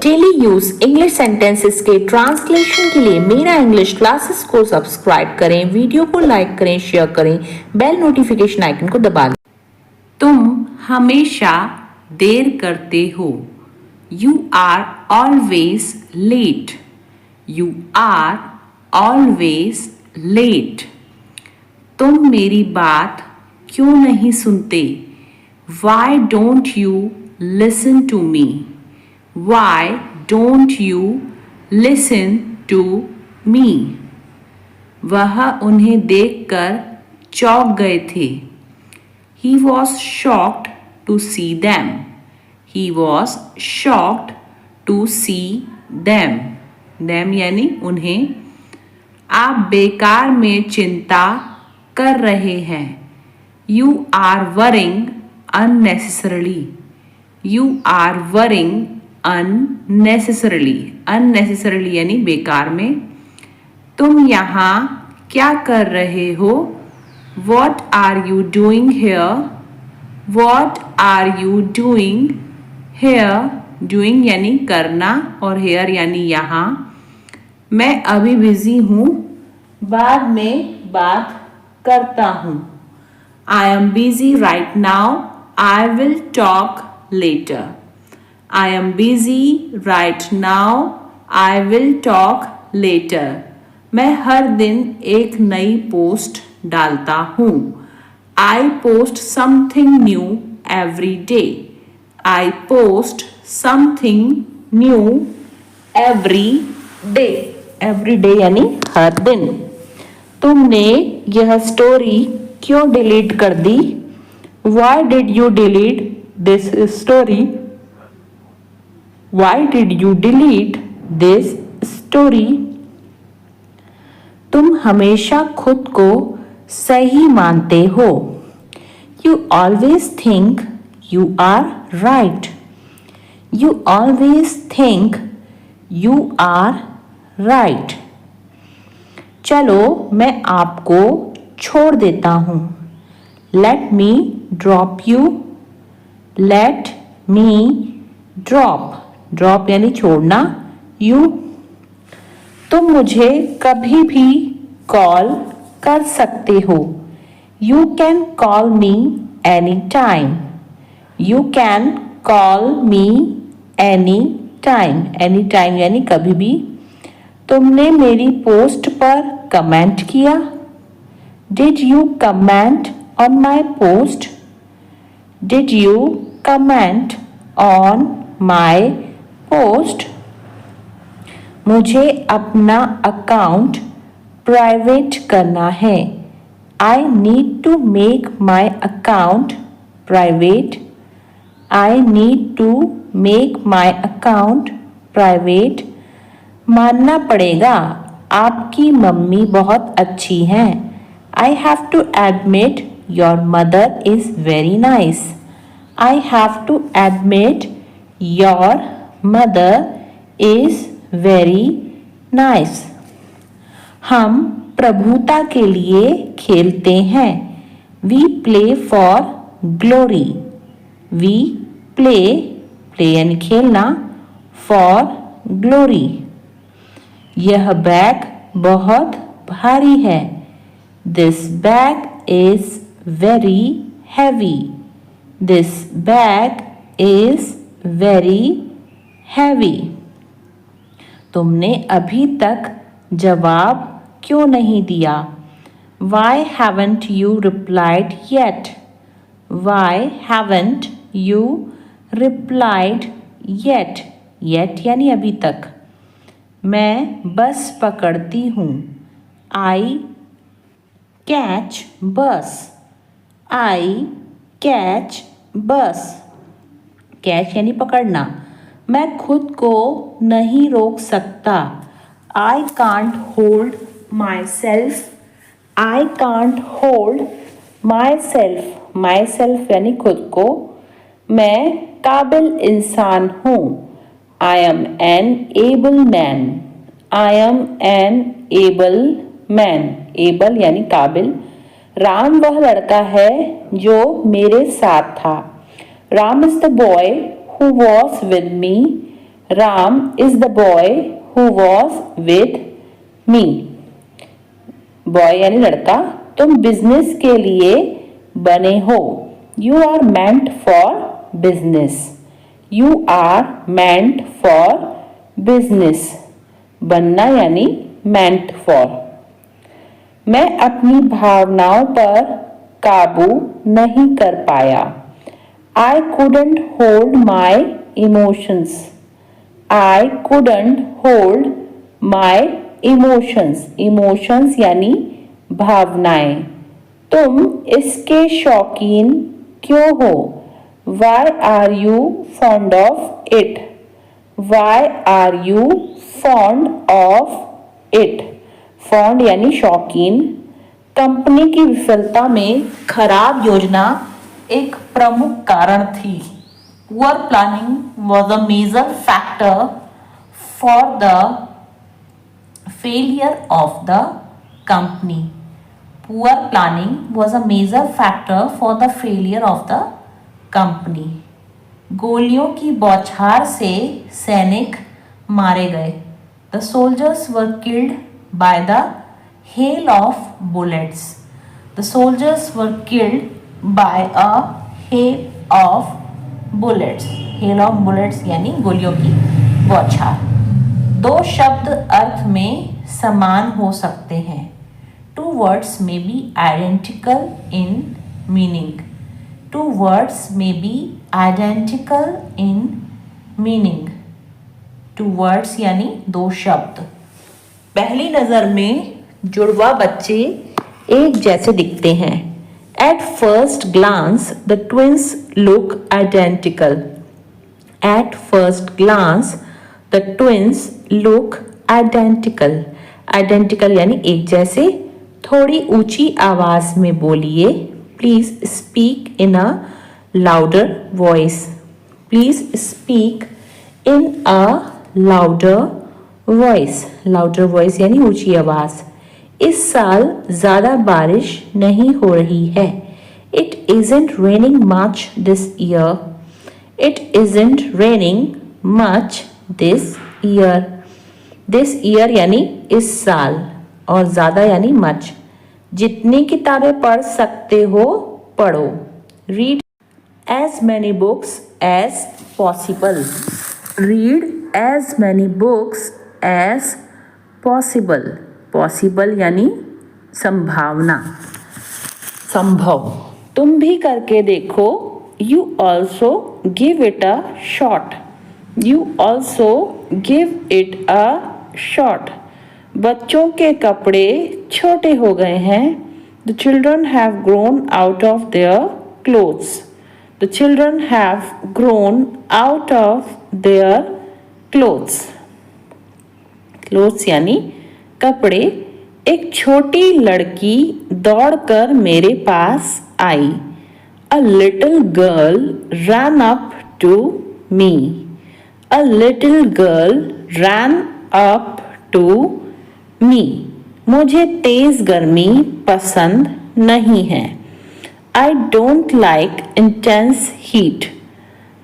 Daily use English sentences के translation के लिए मेरा इंग्लिश क्लासेस को सब्सक्राइब करें, वीडियो को लाइक करें, शेयर करें, बेल नोटिफिकेशन आइकन को दबा लें। तुम हमेशा देर करते हो। You are always late. You are always late. तुम मेरी बात क्यों नहीं सुनते? Why don't you listen to me? Why don't you listen to me? वह उन्हें देखकर चौंक गए थे। He was shocked to see them. He was shocked to see them. Them यानी उन्हें। आप बेकार में चिंता कर रहे हैं। You are worrying unnecessarily. You are worrying unnecessarily. Unnecessarily यानी बेकार में। तुम यहाँ क्या कर रहे हो? What are you doing here? What are you doing here? Doing यानी करना और here यानी यहाँ। मैं अभी बिजी हूँ, बाद में बात करता हूँ। I am busy right now. I will talk later. I am busy right now. I will talk later. मैं हर दिन एक नई पोस्ट डालता हूँ। I post something new every day. I post something new every day. Every day यानी हर दिन। तुमने यह स्टोरी क्यों डिलीट कर दी? Why did you delete this story? Why did you delete this story? तुम हमेशा खुद को सही मानते हो। You always think you are right. You always think you are right. चलो मैं आपको छोड़ देता हूँ। Let me drop you. Let me drop. Drop यानी छोड़ना। You. तुम मुझे कभी भी कॉल कर सकते हो। You can call me anytime. You can call me anytime. Anytime यानी कभी भी। तुमने मेरी पोस्ट पर कमेंट किया? Did you comment on my post? Did you comment on my post? मुझे अपना अकाउंट प्राइवेट करना है। I need to make my account private. I need to make my account private. मानना पड़ेगा, आपकी मम्मी बहुत अच्छी हैं। I have to admit your mother is very nice. I have to admit your mother is very nice. हम प्रभुता के लिए खेलते हैं। We play for glory. We play यानी खेलना, for glory. यह बैग बहुत भारी है। This bag is very heavy. This bag is very heavy. तुमने अभी तक जवाब क्यों नहीं दिया? Why haven't you replied yet? Why haven't you replied yet? Yet यानी अभी तक। मैं बस पकड़ती हूँ। I catch bus. I catch bus. Catch यानी पकड़ना। मैं खुद को नहीं रोक सकता। I can't hold myself. I can't hold myself. Myself यानी खुद को। मैं काबिल इंसान हूँ। I am an able man. I am an able man. Able यानी काबिल। राम वह लड़का है जो मेरे साथ था। Ram is the boy who was with me. Ram is the boy who was with me. Boy यानी लड़का, तुम बिजनेस के लिए बने हो। You are meant for business. You are meant for business. बनना यानी मेंट फॉर। मैं अपनी भावनाओं पर काबू नहीं कर पाया। आई couldn't hold my emotions. I couldn't hold my emotions. Emotions यानी भावनाएं। तुम इसके शौकीन क्यों हो? Why are you fond of it? Why are you fond of it? Fond यानी शौकीन। कंपनी की विफलता में खराब योजना एक प्रमुख कारण थी। Poor planning was a major factor for the failure of the company. Poor planning was a major factor for the failure of the company. गोलियों की बौछार से सैनिक मारे गए। The soldiers were killed by the hail of bullets. The soldiers were killed by a hail of bullets. Hail of bullets यानी गोलियों की बौछार। दो शब्द अर्थ में समान हो सकते हैं। Two words may be identical in meaning. Two words may be identical in meaning. Two words यानी दो शब्द। पहली नजर में जुड़वा बच्चे एक जैसे दिखते हैं। At first glance, the twins look identical. At first glance, the twins look identical. Identical यानी एक जैसे। थोड़ी ऊंची आवाज में बोलिए। Please speak in a louder voice. Please speak in a louder voice. Louder voice यानी ऊंची आवाज। इस साल ज्यादा बारिश नहीं हो रही है। It isn't raining much this year. It isn't raining much this year. This year यानी इस साल और ज्यादा यानी much। जितनी किताबें पढ़ सकते हो पढ़ो। Read as many books as possible. Read as many books as possible. Possible यानी संभावना, संभव। तुम भी करके देखो। You also give it a shot. You also give it a shot. बच्चों के कपड़े छोटे हो गए हैं। The children have grown out of their clothes. The children have grown out of their clothes. Clothes यानी कपड़े। एक छोटी लड़की दौड़कर मेरे पास आई। A little girl ran up to me. A little girl ran up to मी। मुझे तेज गर्मी पसंद नहीं है। I don't like intense heat.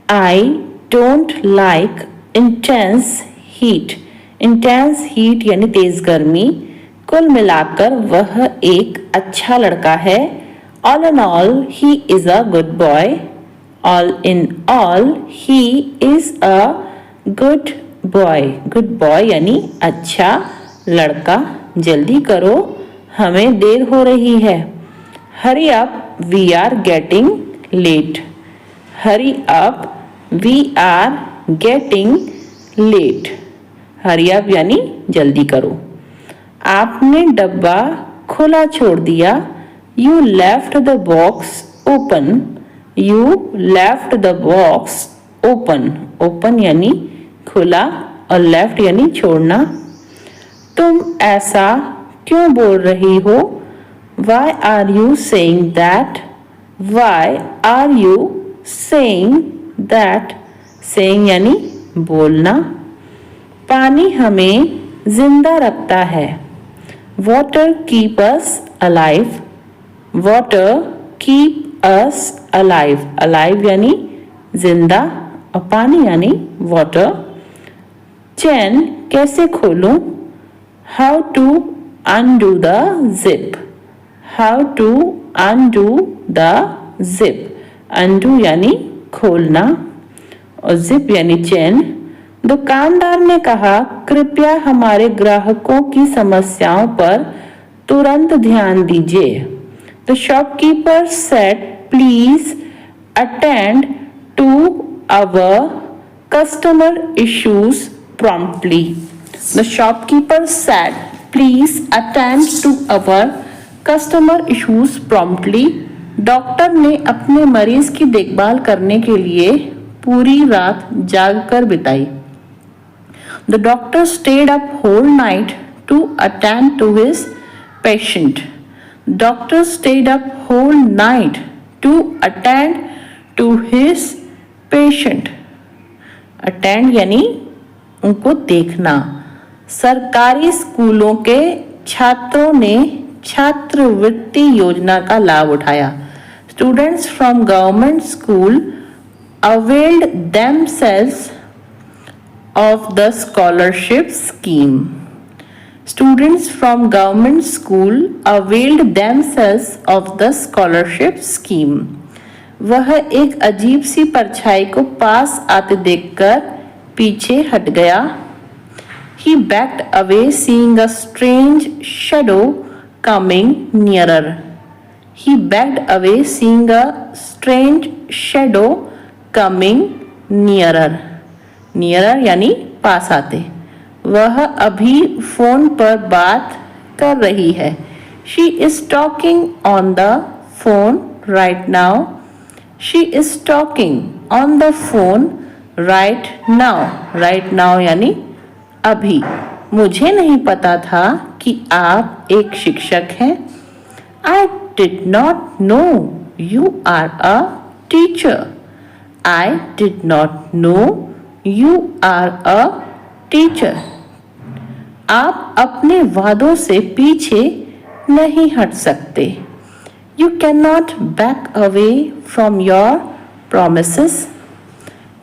I don't like intense heat. Intense heat यानी तेज गर्मी। कुल मिलाकर वह एक अच्छा लड़का है। All in all he is a good boy. All in all he is a good boy. Good boy यानी अच्छा लड़का। जल्दी करो, हमें देर हो रही है। Hurry up, we are getting late. Hurry up, we are getting late. Hurry up यानी जल्दी करो। आपने डब्बा खुला छोड़ दिया। You left the box open. You left the box open. Open यानी खुला और लेफ्ट यानी छोड़ना। तुम ऐसा क्यों बोल रही हो? Why are you saying that? Why are you saying that? Saying यानी बोलना। पानी हमें जिंदा रखता है। Water keep us alive. Water keep us alive. Alive यानी जिंदा और पानी यानी वाटर। चेन कैसे खोलूं? How to undo the zip. How to undo the zip. Undo यानी खोलना और जिप यानी चेन। दुकानदार ने कहा, कृपया हमारे ग्राहकों की समस्याओं पर तुरंत ध्यान दीजिए। The shopkeeper said, please attend to our customer issues promptly. The shopkeeper said, please attend to our customer issues promptly. Doctor ने अपने मरीज की देखभाल करने के लिए पूरी रात जागकर बिताई। The doctor stayed up whole night to attend to his patient. Doctor stayed up whole night to attend to his patient. Attend यानी उनको देखना। सरकारी स्कूलों के छात्रों ने छात्रवृत्ति योजना का लाभ उठाया। Students from government school availed themselves of the scholarship scheme. Students from government school availed themselves of the scholarship scheme. वह एक अजीब सी परछाई को पास आते देखकर पीछे हट गया। He backed away, seeing a strange shadow coming nearer. He backed away, seeing a strange shadow coming nearer. Nearer यानी पास आते। वह अभी फोन पर बात कर रही है। She is talking on the phone right now. She is talking on the phone right now. Right now यानी अभी। मुझे नहीं पता था कि आप एक शिक्षक हैं। I did not know you are a teacher. I did not know you are a teacher. आप अपने वादों से पीछे नहीं हट सकते। You cannot back away from your promises.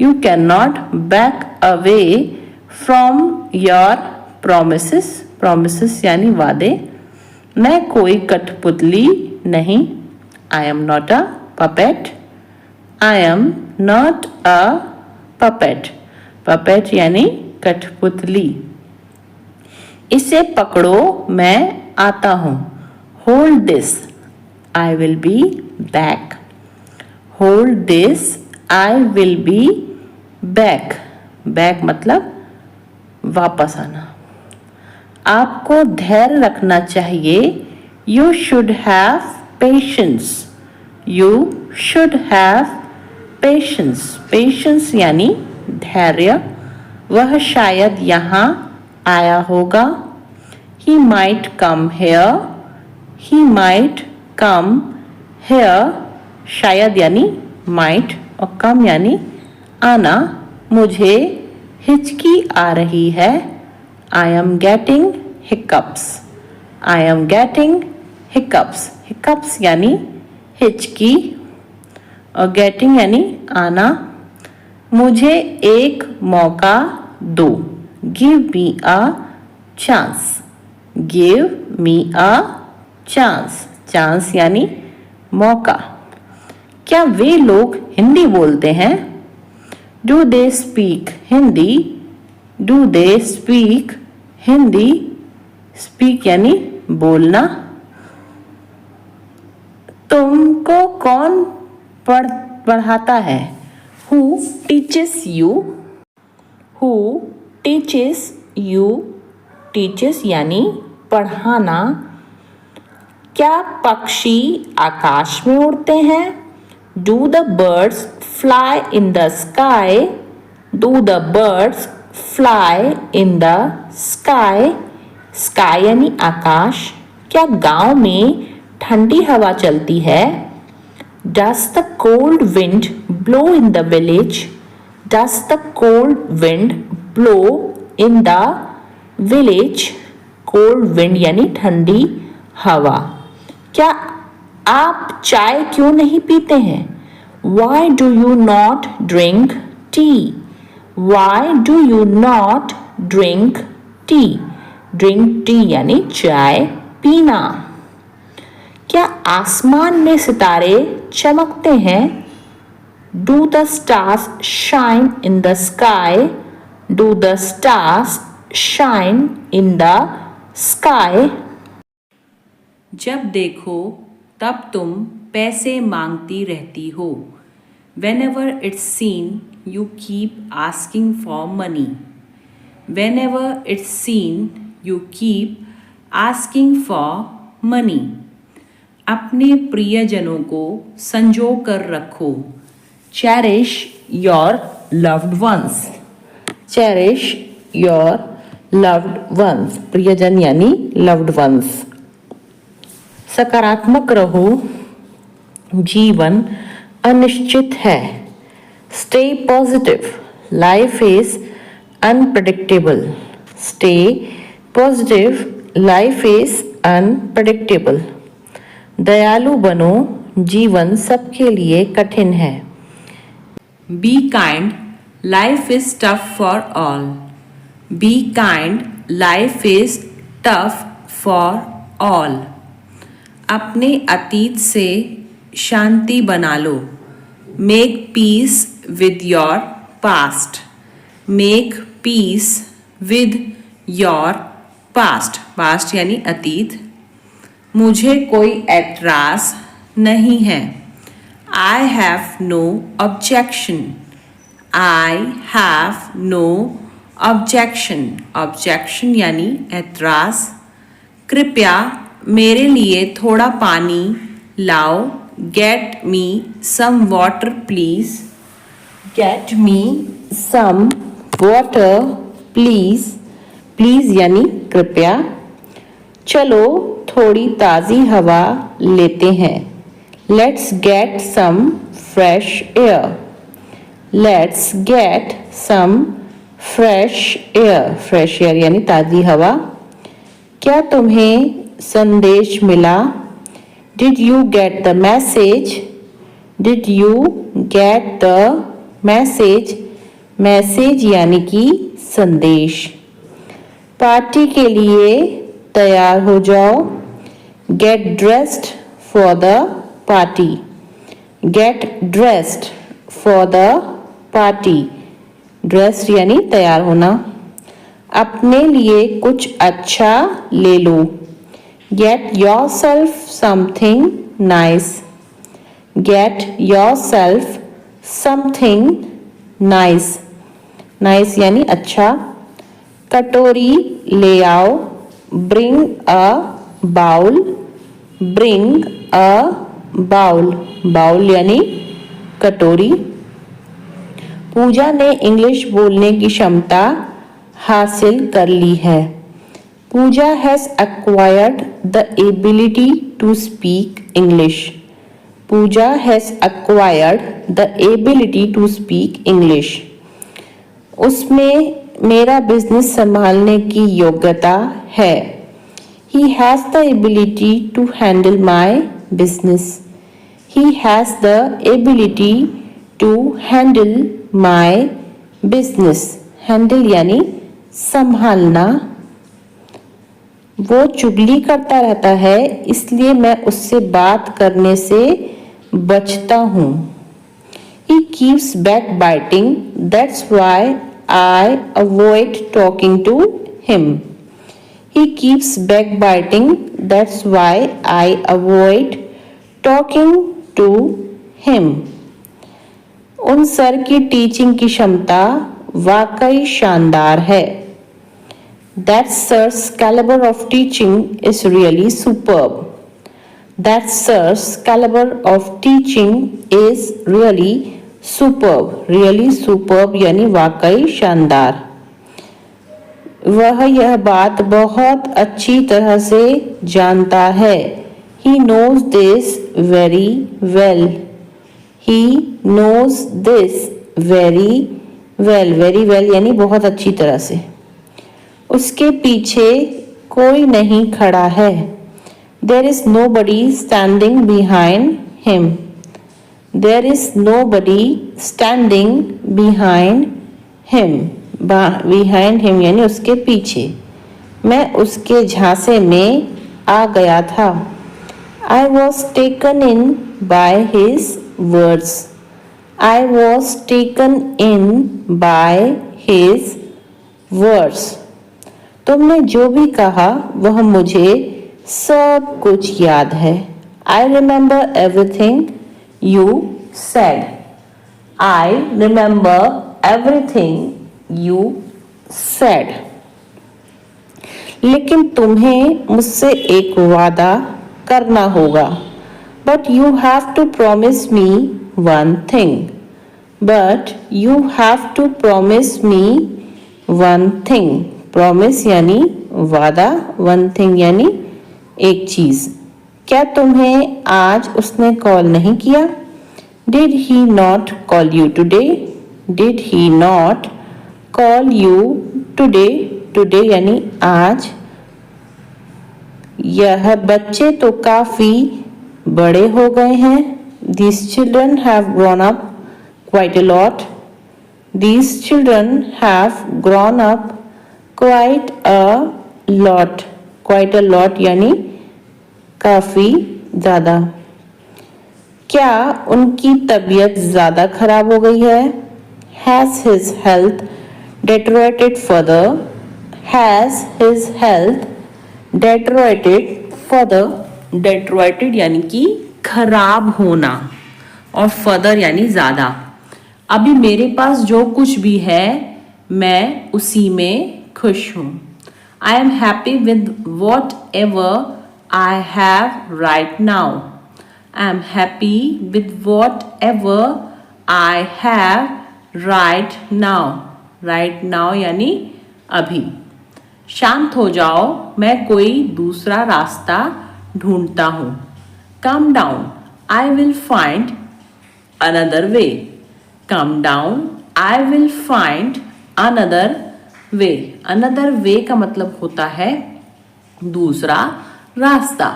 You cannot back away from your promises. Promises यानी वादे। मैं कोई कठपुतली नहीं। I am not a puppet. I am not a puppet. Puppet यानी कठपुतली। इसे पकड़ो, मैं आता हूँ। Hold this. I will be back. Hold this. I will be back. Back मतलब वापस आना। आपको धैर्य रखना चाहिए। You should have patience. You should have patience. Patience यानी धैर्य। वह शायद यहाँ आया होगा। He might come here. He might come here. शायद यानी might और come यानी आना। मुझे हिचकी आ रही है। I am getting hiccups. I am getting hiccups. Hiccups यानी हिचकी और getting यानी आना। मुझे एक मौका दो। Give me a chance. Give me a chance. Chance यानी मौका। क्या वे लोग हिंदी बोलते हैं? Do they speak Hindi? Do they speak Hindi? Speak यानी बोलना। तुमको कौन पढ़ाता है? Who teaches you? Who teaches you? Teaches यानी पढ़ाना। क्या पक्षी आकाश में उड़ते हैं? Do the birds fly in the sky? Do the birds fly in the sky? Sky यानी आकाश। क्या गांव में ठंडी हवा चलती है? Does the cold wind blow in the village? Does the cold wind blow in the village? Cold wind यानी ठंडी हवा। क्या आप चाय क्यों नहीं पीते हैं? Why do you not drink tea? Why do you not drink tea. Drink tea यानी चाय पीना। क्या आसमान में सितारे चमकते हैं? Do the stars shine in the sky? Do the stars shine in the sky? जब देखो तब तुम पैसे मांगती रहती हो। Whenever it's seen, you keep asking for money. Whenever it's seen, you keep asking for money. अपने प्रियजनों को संजो कर रखो। Cherish your loved ones. Cherish your loved ones. प्रियजन यानी loved ones. सकारात्मक रहो, जीवन अनिश्चित है। Stay positive. Life is unpredictable. Stay positive. Life is unpredictable. दयालु बनो, जीवन सबके लिए कठिन है। Be kind. Life is tough for all. Be kind. Life is tough for all. अपने अतीत से शांति बना लो। Make peace with your past. Make peace with your past. Past यानी अतीत। मुझे कोई एतराज़ नहीं है। I have no objection. I have no objection. Objection यानी एतराज़। कृपया मेरे लिए थोड़ा पानी लाओ। Get me some water please. Get me some water please. Please यानी कृपया। चलो थोड़ी ताज़ी हवा लेते हैं। Let's get some fresh air. Let's get some fresh air. Fresh air यानी ताज़ी हवा। क्या तुम्हें संदेश मिला? Did you get the message? Did you get the message? Message यानी कि संदेश। पार्टी के लिए तैयार हो जाओ। Get dressed for the party. Get dressed for the party. Dressed यानी तैयार होना। अपने लिए कुछ अच्छा ले लो। Get yourself something nice. Get yourself something nice. Nice यानी अच्छा। कटोरी ले आओ। Bring a bowl. Bring a bowl. Bowl यानी कटोरी। पूजा ने इंग्लिश बोलने की क्षमता हासिल कर ली है। Pooja has acquired the ability to speak English. Pooja has acquired the ability to speak English. उसमें मेरा बिजनेस संभालने की योग्यता है। He has the ability to handle my business. He has the ability to handle my business. Handle यानी संभालना। वो चुगली करता रहता है, इसलिए मैं उससे बात करने से बचता हूँ। He keeps backbiting, that's why I avoid talking to him. He keeps backbiting, that's why I avoid talking to him. उन सर की टीचिंग की क्षमता वाकई शानदार है। That sir's caliber of teaching is really superb. That sir's caliber of teaching is really superb. Really superb यानी वाकई शानदार। वह यह बात बहुत अच्छी तरह से जानता है। He knows this very well. He knows this very well. Very well यानी बहुत अच्छी तरह से। उसके पीछे कोई नहीं खड़ा है। There is nobody standing behind him. There is nobody standing behind him. Behind him यानी उसके पीछे। मैं उसके झांसे में आ गया था। I was taken in by his words. I was taken in by his words. तुमने जो भी कहा वह मुझे सब कुछ याद है। I remember everything you said. I remember everything you said. लेकिन तुम्हें मुझसे एक वादा करना होगा। But you have to promise me one thing. But you have to promise me one thing. Promise यानी वादा, one thing यानी एक चीज। क्या तुम्हें आज उसने कॉल नहीं किया? Did he not call you today? Did he not call you today? Today यानी आज। यह बच्चे तो काफी बड़े हो गए हैं। These children have grown up quite a lot. These children have grown up quite a lot. Quite a lot यानी काफी ज़्यादा। क्या उनकी तबीयत ज़्यादा खराब हो गई है? Has his health deteriorated further? Has his health deteriorated further? Deteriorated यानी कि खराब होना और further यानी ज़्यादा। अभी मेरे पास जो कुछ भी है मैं उसी में खुश हूँ। I am happy with whatever I have right now. I am happy with whatever I have right now. Right now यानी अभी। शांत हो जाओ, मैं कोई दूसरा रास्ता ढूंढता हूँ। Calm down, I will find another way. Calm down, I will find another way. Another way का मतलब होता है दूसरा रास्ता।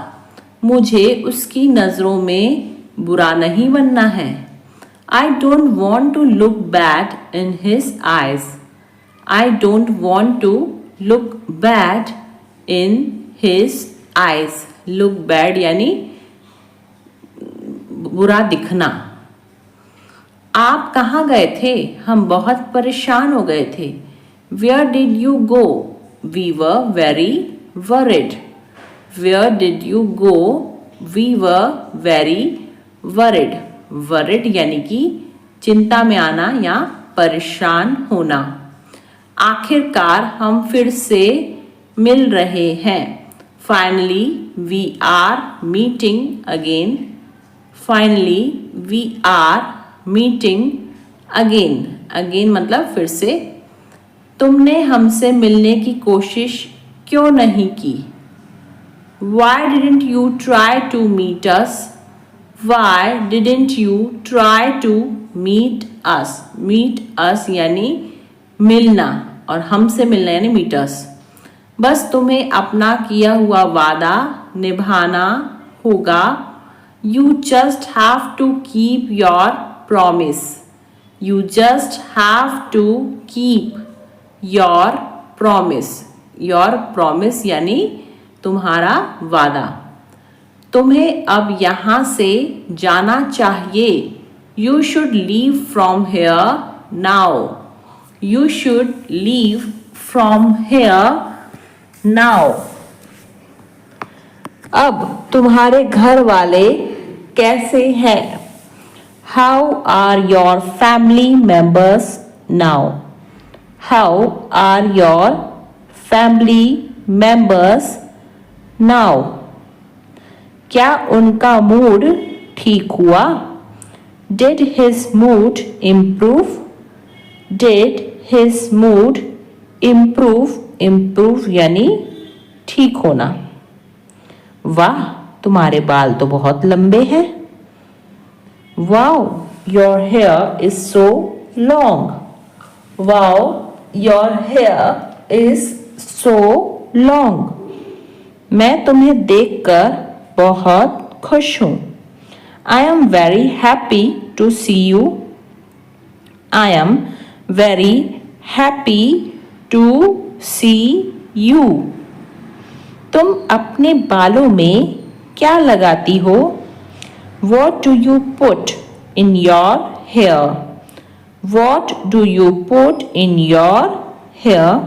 मुझे उसकी नज़रों में बुरा नहीं बनना है। I don't want to look bad in his eyes. I don't want to look bad in his eyes. Look bad यानी बुरा दिखना। आप कहाँ गए थे? हम बहुत परेशान हो गए थे। Where did you go? We were very worried. Where did you go? We were very worried. Worried यानी कि चिंता में आना या परेशान होना। आखिरकार हम फिर से मिल रहे हैं। Finally we are meeting again. Finally we are meeting again. Again मतलब फिर से। तुमने हमसे मिलने की कोशिश क्यों नहीं की? Why didn't you try to meet us? Why didn't you try to meet us? Meet us यानी मिलना और हमसे मिलना यानी meet us। बस तुम्हें अपना किया हुआ वादा निभाना होगा। You just have to keep your promise. You just have to keep your promise. Your promise यानी तुम्हारा वादा। तुम्हें अब यहाँ से जाना चाहिए। You should leave from here now. You should leave from here now. अब तुम्हारे घर वाले कैसे हैं? How are your family members now? How are your family members now? क्या उनका मूड ठीक हुआ? Did his mood improve? Did his mood improve? Improve यानी ठीक होना। वाह, तुम्हारे बाल तो बहुत लंबे हैं। Wow, your hair is so long. Wow, your hair is so long. मैं तुम्हें देखकर बहुत खुश हूँ। I am very happy to see you. I am very Happy to see you. तुम अपने बालों में क्या लगाती हो? What do you put in your hair? What do you put in your hair?